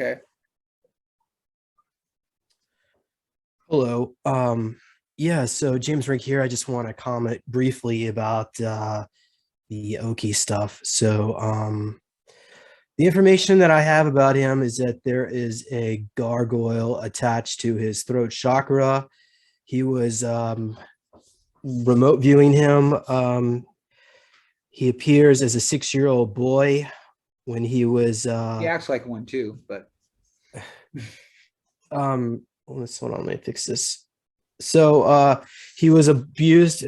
Okay. Hello. Yeah, so James Rink here. I just want to comment briefly about the Oki stuff. The information that I have about him is that there is a gargoyle attached to his throat chakra. He was remote viewing him. He appears as a 6-year-old boy when he was He acts like one too, but hold on, let me fix this. So he was abused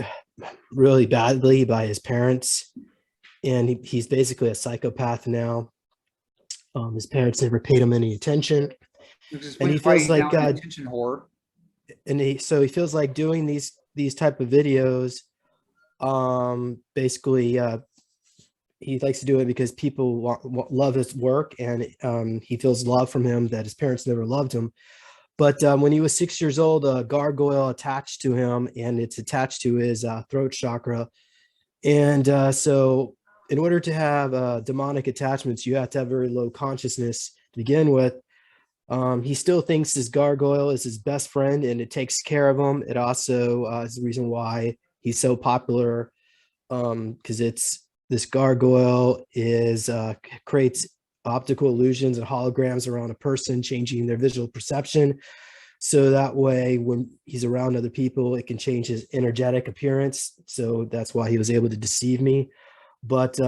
really badly by his parents, and he's basically a psychopath now. His parents never paid him any attention, which and he why feels he's like now an attention whore. he feels like doing these type of videos. Basically, he likes to do it because people love his work, and he feels love from him that his parents never loved him. But when he was 6 years old, a gargoyle attached to him, and it's attached to his throat chakra. And so in order to have demonic attachments, you have to have very low consciousness to begin with. He still thinks this gargoyle is his best friend, and it takes care of him. It also is the reason why he's so popular, because this gargoyle creates optical illusions and holograms around a person, changing their visual perception. So that way, when he's around other people, it can change his energetic appearance. So that's why he was able to deceive me. But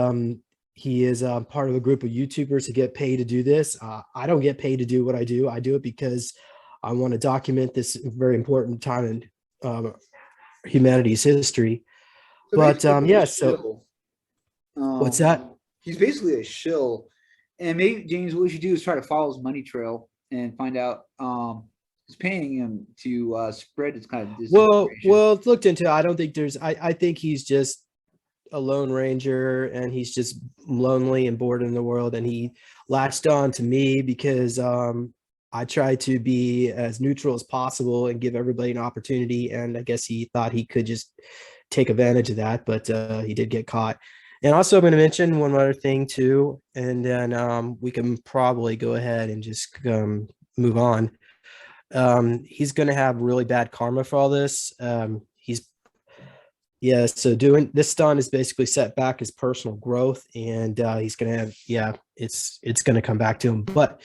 he is part of a group of YouTubers who get paid to do this. I don't get paid to do what I do. I do it because I want to document this very important time in humanity's history. So But yeah, so what's that? He's basically a shill. And maybe James, what we should do is try to follow his money trail and find out who's paying him to spread this kind of disinformation. Well, it's looked into. I don't think I think he's just a lone ranger, and he's just lonely and bored in the world, and he latched on to me because I try to be as neutral as possible and give everybody an opportunity, and I guess he thought he could just take advantage of that, but he did get caught. And also, I'm going to mention one other thing too, and then we can probably go ahead and just move on. He's going to have really bad karma for all this. So doing this stunt is basically set back his personal growth, and he's going to have, it's going to come back to him. But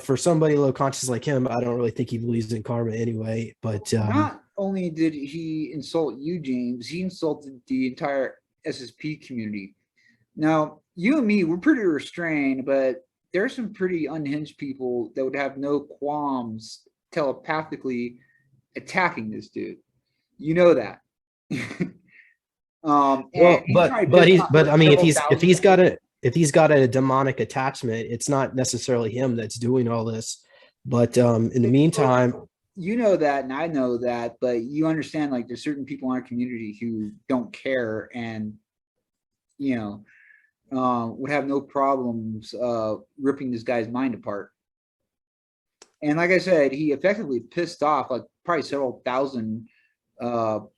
for somebody low conscious like him, I don't really think he believes in karma anyway. But not only did he insult you, James, he insulted the entire SSP community. Now, you and me, we're pretty restrained, but there's some pretty unhinged people that would have no qualms telepathically attacking this dude. You know that. Well, but I mean, if he's got a demonic attachment, it's not necessarily him that's doing all this. But in the meantime, you know that, and I know that, but you understand, like, there's certain people in our community who don't care, and would have no problems ripping this guy's mind apart. And like I said, he effectively pissed off like probably several thousand people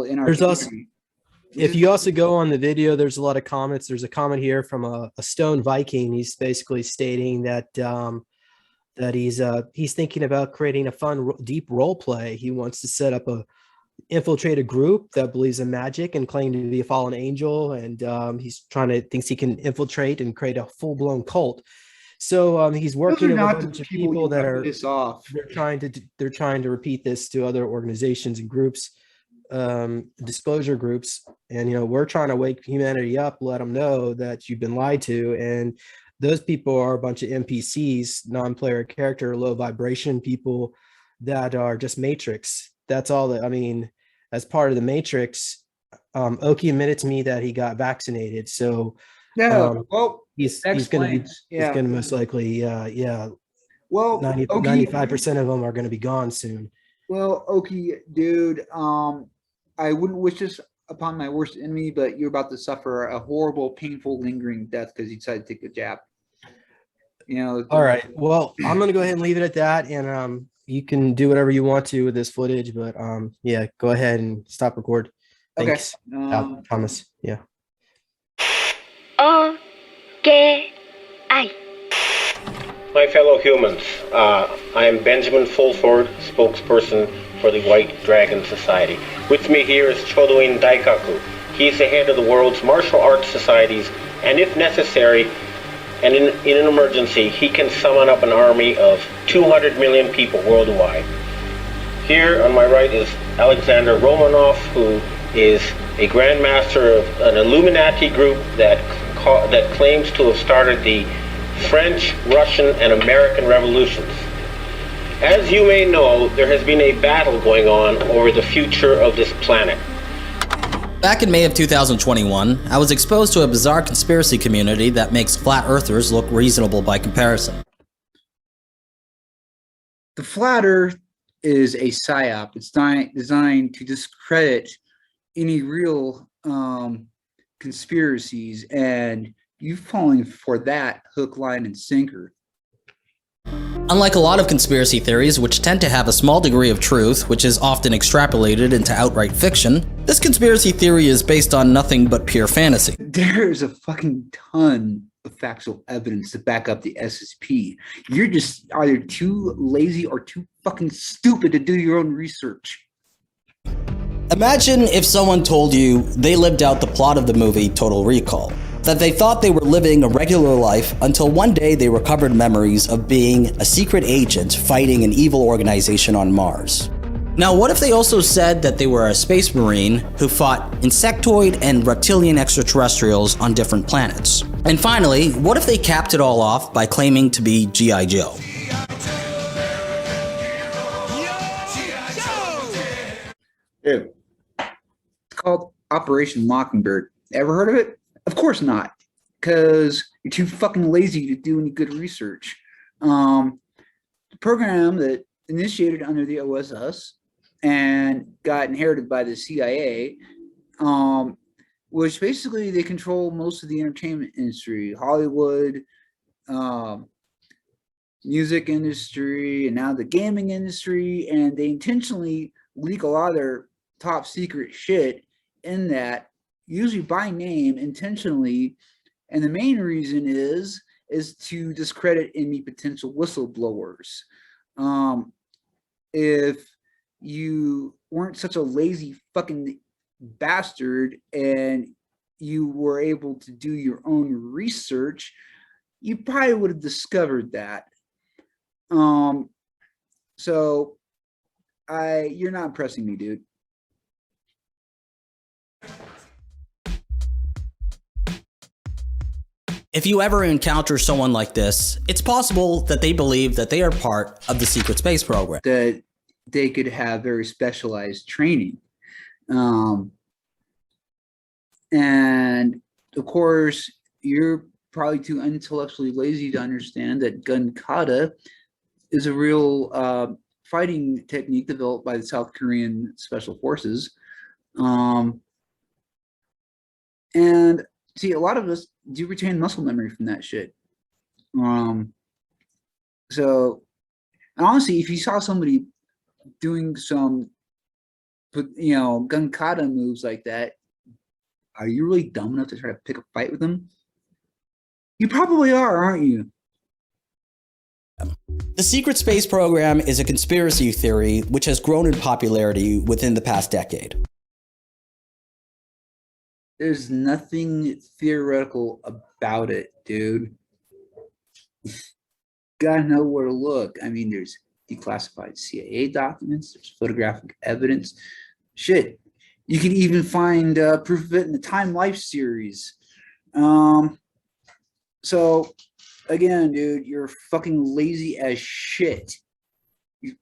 in our community. If you also go on the video, there's a lot of comments. There's a comment here from a stone Viking. He's basically stating that that he's thinking about creating a fun, deep role play. He wants to set up a infiltrate a group that believes in magic and claim to be a fallen angel, and thinks he can infiltrate and create a full-blown cult. So he's working with a bunch of people that are they're trying to repeat this to other organizations and groups, disclosure groups, and we're trying to wake humanity up, let them know that you've been lied to. And those people are a bunch of NPCs, non-player character, low vibration people that are just matrix. That's all that, I mean, as part of the matrix. Oki admitted to me that he got vaccinated. So he's going to most likely, well, 95% of them are going to be gone soon. Well, Oki, dude, I wouldn't wish this upon my worst enemy, but you're about to suffer a horrible, painful, lingering death because you decided to take the jab. All right. Well, I'm going to go ahead and leave it at that. And you can do whatever you want to with this footage, but yeah, go ahead and stop record. Thanks. Okay. Thomas. Yeah. ¿Qué hay? My fellow humans, I am Benjamin Fulford, spokesperson for the White Dragon Society. With me here is Chodoin Daikaku. He's the head of the world's martial arts societies, and if necessary, and in an emergency, he can summon up an army of 200 million people worldwide. Here on my right is Alexander Romanov, who is a grandmaster of an Illuminati group that claims to have started the French, Russian, and American revolutions. As you may know, there has been a battle going on over the future of this planet. Back in May of 2021, I was exposed to a bizarre conspiracy community that makes flat earthers look reasonable by comparison. The flat earth is a psyop. It's designed to discredit any real conspiracies, and you falling for that hook, line, and sinker. Unlike a lot of conspiracy theories, which tend to have a small degree of truth, which is often extrapolated into outright fiction, this conspiracy theory is based on nothing but pure fantasy. There's a fucking ton of factual evidence to back up the SSP. You're just either too lazy or too fucking stupid to do your own research. Imagine if someone told you they lived out the plot of the movie Total Recall. That they thought they were living a regular life until one day they recovered memories of being a secret agent fighting an evil organization on Mars. Now, what if they also said that they were a space marine who fought insectoid and reptilian extraterrestrials on different planets? And finally, what if they capped it all off by claiming to be G.I. Joe? Dude, it's called Operation Mockingbird. Ever heard of it? Of course not, because you're too fucking lazy to do any good research. The program that initiated under the OSS and got inherited by the CIA, which basically they control most of the entertainment industry, Hollywood, music industry, and now the gaming industry, and they intentionally leak a lot of their top secret shit in that, usually by name, intentionally, and the main reason is to discredit any potential whistleblowers. If you weren't such a lazy fucking bastard and you were able to do your own research, you probably would have discovered that. So you're not impressing me, dude. If you ever encounter someone like this, it's possible that they believe that they are part of the secret space program. That they could have very specialized training. And of course, you're probably too intellectually lazy to understand that gun kata is a real fighting technique developed by the South Korean Special Forces. And see, a lot of us do retain muscle memory from that shit. So honestly, if you saw somebody doing some, gun kata moves like that, are you really dumb enough to try to pick a fight with them? You probably are, aren't you? The secret space program is a conspiracy theory which has grown in popularity within the past decade. There's nothing theoretical about it, dude. Gotta know where to look. I mean, there's declassified CIA documents, there's photographic evidence. Shit, you can even find proof of it in the Time Life series. So, again, dude, you're fucking lazy as shit. You're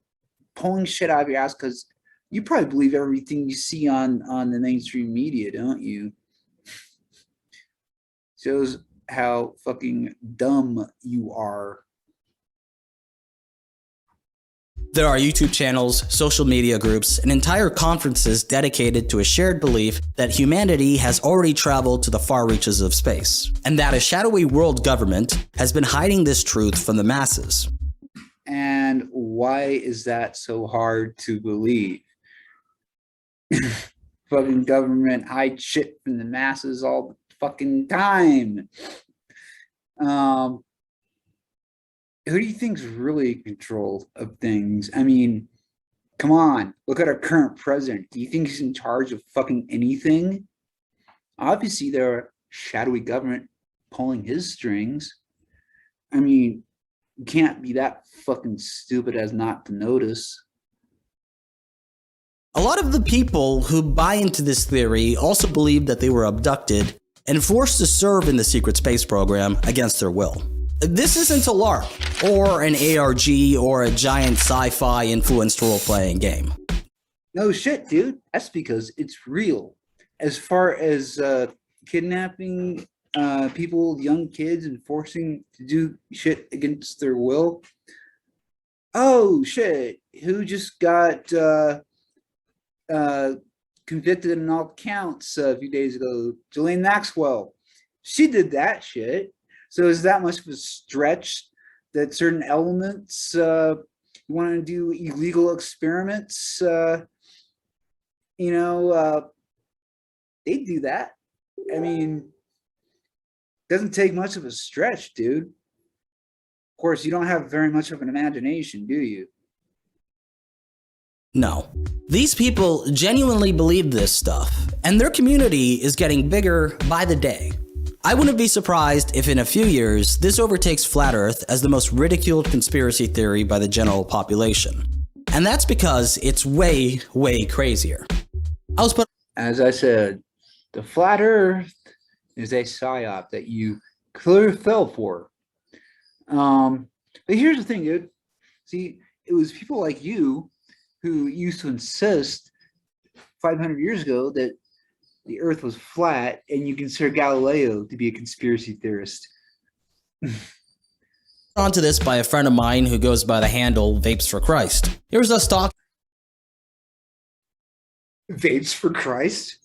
pulling shit out of your ass because you probably believe everything you see on the mainstream media, don't you? Shows how fucking dumb you are. There are YouTube channels, social media groups, and entire conferences dedicated to a shared belief that humanity has already traveled to the far reaches of space, and that a shadowy world government has been hiding this truth from the masses. And why is that so hard to believe? Fucking government hide shit from the masses all the fucking time. Um, who do you think's really in control of things? I mean, come on, look at our current president. Do you think he's in charge of fucking anything? Obviously, there are shadowy government pulling his strings. I mean, you can't be that fucking stupid as not to notice. A lot of the people who buy into this theory also believe that they were abducted and forced to serve in the secret space program against their will. This isn't a LARP, or an ARG, or a giant sci-fi influenced role-playing game. No shit, dude. That's because it's real. As far as kidnapping people, young kids, and forcing to do shit against their will. Oh shit! Who just got convicted on all counts a few days ago? Ghislaine Maxwell. She did that shit. So is that much of a stretch that certain elements want to do illegal experiments? They do that. I mean, doesn't take much of a stretch, dude. Of course, you don't have very much of an imagination, do you? No. These people genuinely believe this stuff, and their community is getting bigger by the day. I wouldn't be surprised if in a few years, this overtakes Flat Earth as the most ridiculed conspiracy theory by the general population. And that's because it's way, way crazier. As I said, the Flat Earth is a psyop that you clearly fell for. But here's the thing, dude. See, it was people like you who used to insist 500 years ago that the Earth was flat, and you consider Galileo to be a conspiracy theorist. Onto this by a friend of mine who goes by the handle Vapes for Christ. Here's us talking. Vapes for Christ?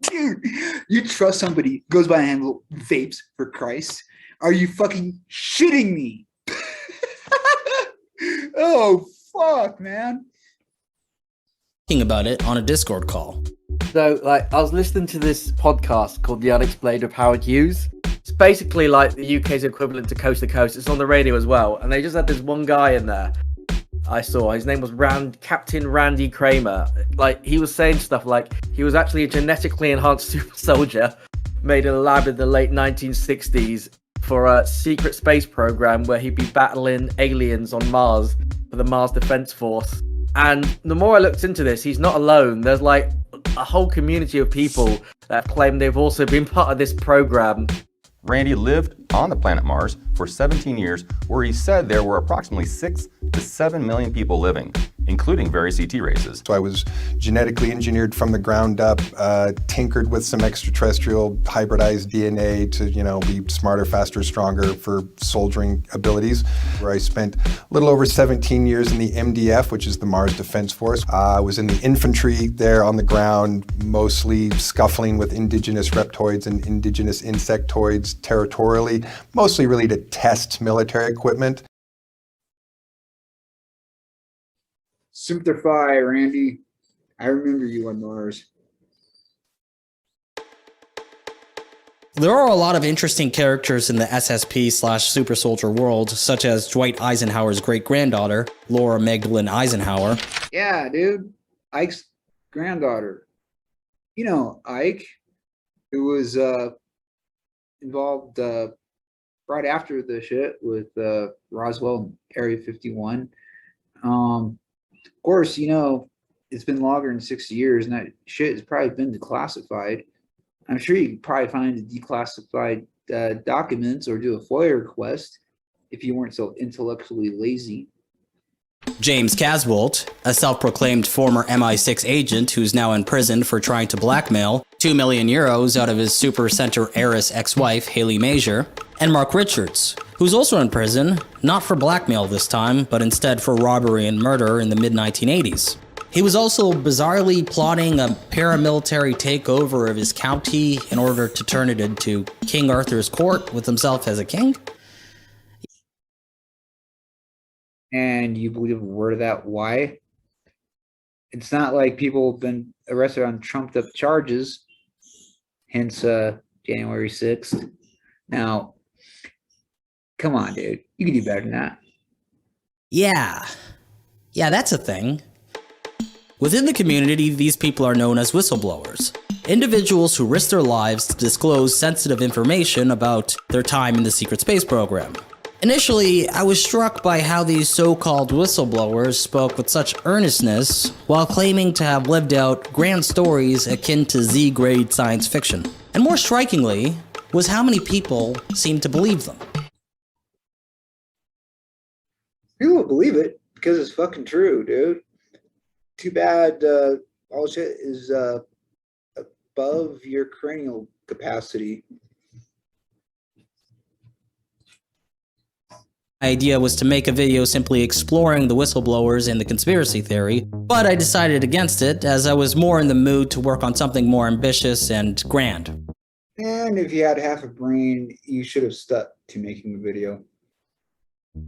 Dude, you trust somebody who goes by the handle Vapes for Christ? Are you fucking shitting me? Oh, fuck, man. About it on a Discord call. So, I was listening to this podcast called The Unexplained of Howard Hughes. It's basically like the UK's equivalent to Coast to Coast. It's on the radio as well. And they just had this one guy in there I saw. His name was Captain Randy Kramer. He was saying stuff like he was actually a genetically enhanced super soldier made in a lab in the late 1960s for a secret space program where he'd be battling aliens on Mars for the Mars Defense Force. And the more I looked into this, he's not alone. There's a whole community of people that claim they've also been part of this program. Randy lived on the planet Mars for 17 years, where he said there were approximately 6 to 7 million people living, including various ET races. So I was genetically engineered from the ground up, tinkered with some extraterrestrial hybridized DNA to, be smarter, faster, stronger for soldiering abilities, where I spent a little over 17 years in the MDF, which is the Mars Defense Force. I was in the infantry there on the ground, mostly scuffling with indigenous reptoids and indigenous insectoids territorially, mostly really to test military equipment. Simplify, Randy. I remember you on Mars. There are a lot of interesting characters in the SSP/Super Soldier world, such as Dwight Eisenhower's great-granddaughter, Laura Magdalene Eisenhower. Yeah, dude. Ike's granddaughter. You know, Ike, who was involved right after the shit with Roswell and Area 51. Of course, it's been longer than 60 years, and that shit has probably been declassified. I'm sure you could probably find the declassified documents or do a FOIA request if you weren't so intellectually lazy. James Casbolt, a self-proclaimed former MI6 agent who's now in prison for trying to blackmail 2 million euros out of his supercenter heiress ex-wife, Haley Major. And Mark Richards, who's also in prison, not for blackmail this time, but instead for robbery and murder in the mid-1980s. He was also bizarrely plotting a paramilitary takeover of his county in order to turn it into King Arthur's court with himself as a king. And you believe a word of that? Why? It's not like people have been arrested on trumped up charges, hence January 6th. Now, Come on, dude. You can do better than that. Yeah, that's a thing. Within the community, these people are known as whistleblowers. Individuals who risk their lives to disclose sensitive information about their time in the secret space program. Initially, I was struck by how these so-called whistleblowers spoke with such earnestness while claiming to have lived out grand stories akin to Z-grade science fiction. And more strikingly, was how many people seemed to believe them. People will believe it because it's fucking true, dude. Too bad all shit is above your cranial capacity. My idea was to make a video simply exploring the whistleblowers and the conspiracy theory, but I decided against it as I was more in the mood to work on something more ambitious and grand. And if you had half a brain, you should have stuck to making a video.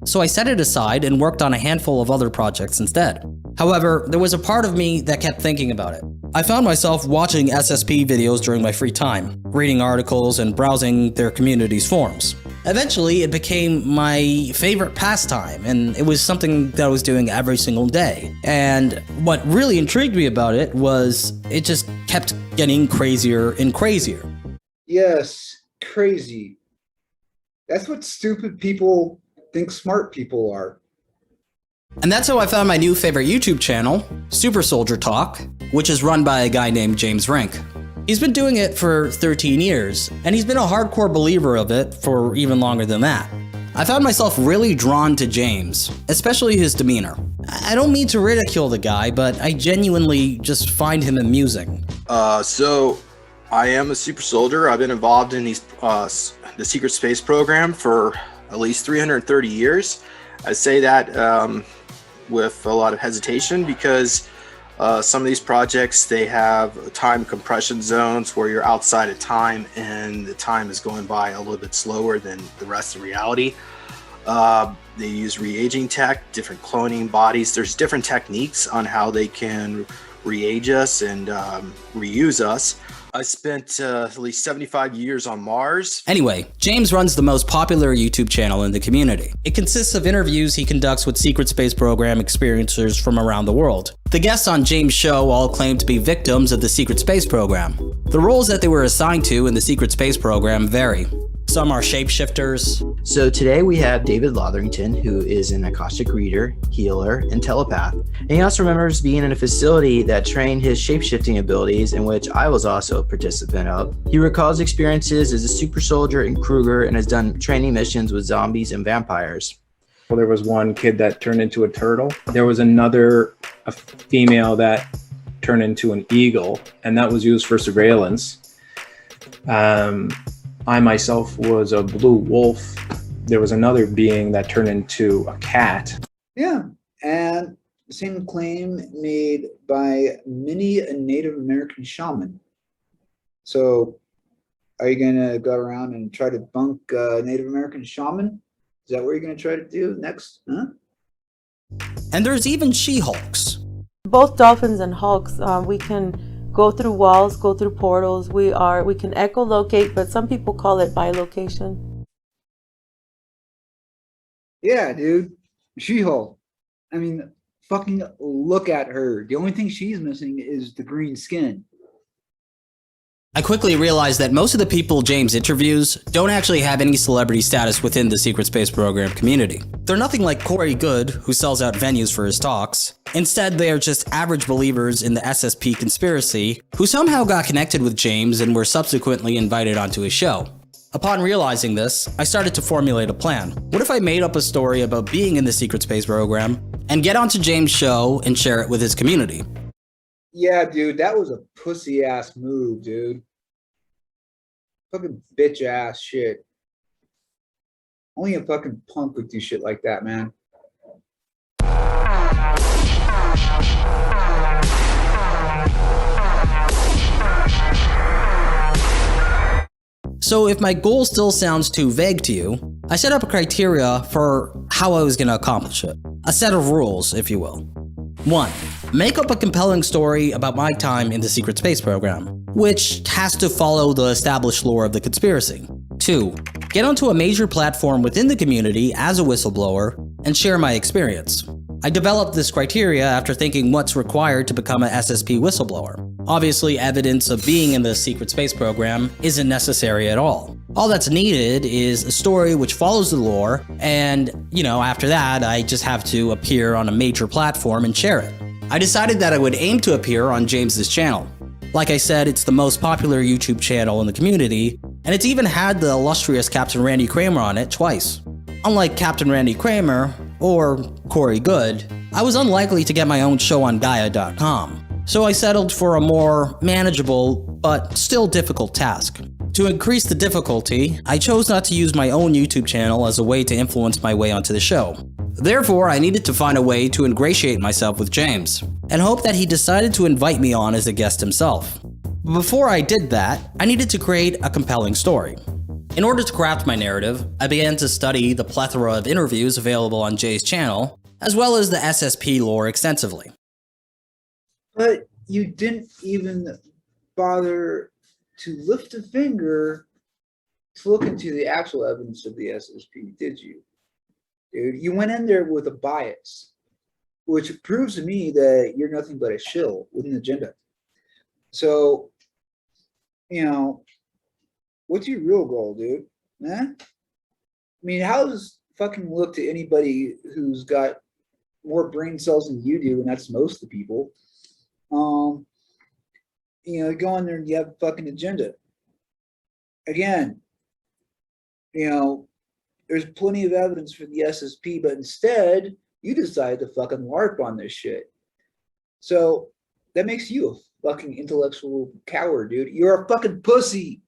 So I set it aside and worked on a handful of other projects instead. However, there was a part of me that kept thinking about it. I found myself watching SSP videos during my free time, reading articles and browsing their community's forums. Eventually, it became my favorite pastime, and it was something that I was doing every single day. And what really intrigued me about it was it just kept getting crazier and crazier. Yes, crazy. That's what stupid people think smart people are. And that's how I found my new favorite YouTube channel, Super Soldier Talk, which is run by a guy named James Rink. He's been doing it for 13 years, and he's been a hardcore believer of it for even longer than that. I found myself really drawn to James, especially his demeanor. I don't mean to ridicule the guy, but I genuinely just find him amusing. So I am a super soldier. I've been involved in the secret space program for at least 330 years. I say that with a lot of hesitation because some of these projects, they have time compression zones where you're outside of time and the time is going by a little bit slower than the rest of reality. They use re-aging tech, different cloning bodies. There's different techniques on how they can re-age us and reuse us. I spent at least 75 years on Mars. Anyway, James runs the most popular YouTube channel in the community. It consists of interviews he conducts with secret space program experiencers from around the world. The guests on James' show all claim to be victims of the secret space program. The roles that they were assigned to in the secret space program vary. Some are shapeshifters. So today we have David Lotherington, who is an Akashic reader, healer, and telepath. And he also remembers being in a facility that trained his shapeshifting abilities, in which I was also a participant of. He recalls experiences as a super soldier in Kruger and has done training missions with zombies and vampires. Well, there was one kid that turned into a turtle. There was a female that turned into an eagle, and that was used for surveillance. I myself was a blue wolf. There was another being that turned into a cat. Yeah, and the same claim made by many a Native American shaman. So, are you gonna go around and try to debunk Native American shaman? Is that what you're gonna try to do next? Huh? And there's even she-hulks. Both dolphins and hulks, we can go through walls, go through portals. We can echolocate, but some people call it bilocation. Yeah, dude. She-Hulk. I mean, fucking look at her. The only thing she's missing is the green skin. I quickly realized that most of the people James interviews don't actually have any celebrity status within the secret space program community. They're nothing like Corey Good, who sells out venues for his talks. Instead, they are just average believers in the SSP conspiracy who somehow got connected with James and were subsequently invited onto his show. Upon realizing this, I started to formulate a plan. What if I made up a story about being in the secret space program and get onto James' show and share it with his community? Yeah, dude, that was a pussy ass move, dude. Fucking bitch ass shit. Only a fucking punk would do shit like that, man. So if my goal still sounds too vague to you, I set up a criteria for how I was going to accomplish it. A set of rules, if you will. 1. Make up a compelling story about my time in the secret space program, which has to follow the established lore of the conspiracy. 2. get onto a major platform within the community as a whistleblower, and share my experience. I developed this criteria after thinking what's required to become an SSP whistleblower. Obviously, evidence of being in the secret space program isn't necessary at all. All that's needed is a story which follows the lore, and, after that, I just have to appear on a major platform and share it. I decided that I would aim to appear on James's channel. Like I said, it's the most popular YouTube channel in the community, and it's even had the illustrious Captain Randy Kramer on it twice. Unlike Captain Randy Kramer, or Corey Good, I was unlikely to get my own show on Gaia.com, so I settled for a more manageable, but still difficult task. To increase the difficulty, I chose not to use my own YouTube channel as a way to influence my way onto the show. Therefore, I needed to find a way to ingratiate myself with James, and hope that he decided to invite me on as a guest himself. But before I did that, I needed to create a compelling story. In order to craft my narrative, I began to study the plethora of interviews available on Jay's channel, as well as the SSP lore extensively. But you didn't even bother to lift a finger to look into the actual evidence of the SSP, did you? Dude, you went in there with a bias, which proves to me that you're nothing but a shill with an agenda. So, what's your real goal, dude? I mean, how's fucking look to anybody who's got more brain cells than you do, and that's most of the people. Go in there and you have a fucking agenda. Again, there's plenty of evidence for the SSP, but instead, you decide to fucking LARP on this shit. So that makes you a fucking intellectual coward, dude. You're a fucking pussy.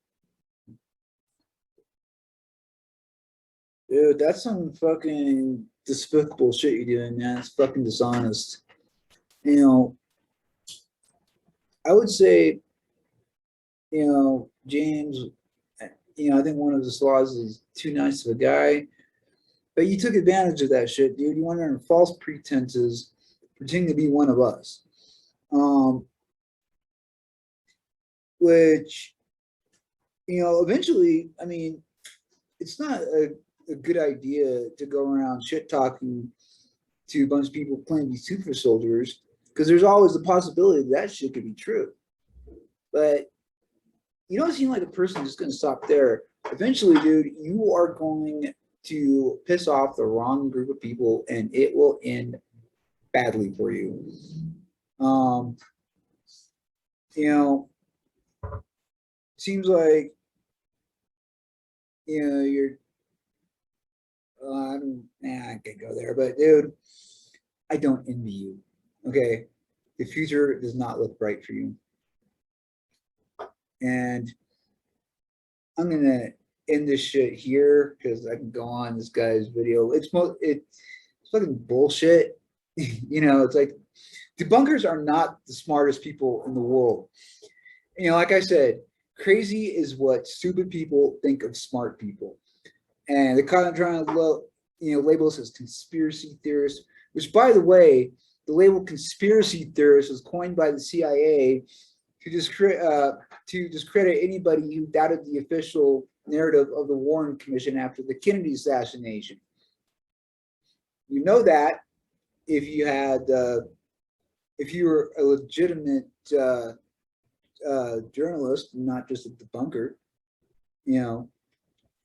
Dude, that's some fucking despicable shit you're doing, man. It's fucking dishonest. I would say, James, I think one of his flaws is too nice of a guy. But you took advantage of that shit, dude. You went under false pretenses, pretending to be one of us. Which, eventually, I mean, it's not a good idea to go around shit talking to a bunch of people claiming to be super soldiers, because there's always the possibility that shit could be true. But you don't seem like a person who's going to stop there. Eventually, dude, you are going to piss off the wrong group of people, and it will end badly for you. Seems like you're. I can't go there, but dude, I don't envy you. Okay, the future does not look bright for you, and I'm gonna end this shit here because I can go on this guy's video. It's fucking bullshit. It's like debunkers are not the smartest people in the world. Like I said, crazy is what stupid people think of smart people. And they're kind of trying to label us as conspiracy theorists, which, by the way, the label conspiracy theorist was coined by the CIA to discredit anybody who doubted the official narrative of the Warren Commission after the Kennedy assassination. You know that if you were a legitimate journalist, not just a debunker,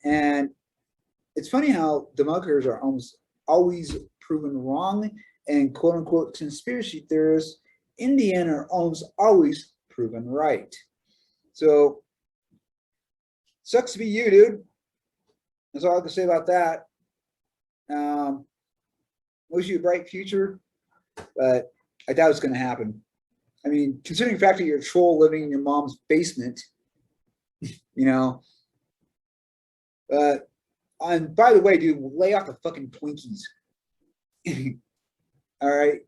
and it's funny how debunkers are almost always proven wrong, and quote unquote conspiracy theorists in the end are almost always proven right. So sucks to be you, dude. That's all I can say about that. Wish you a bright future, but I doubt it's going to happen. I mean, considering the fact that you're a troll living in your mom's basement, and by the way, dude, lay off the fucking Twinkies. All right,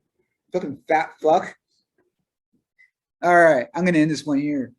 fucking fat fuck. All right, I'm gonna end this one here.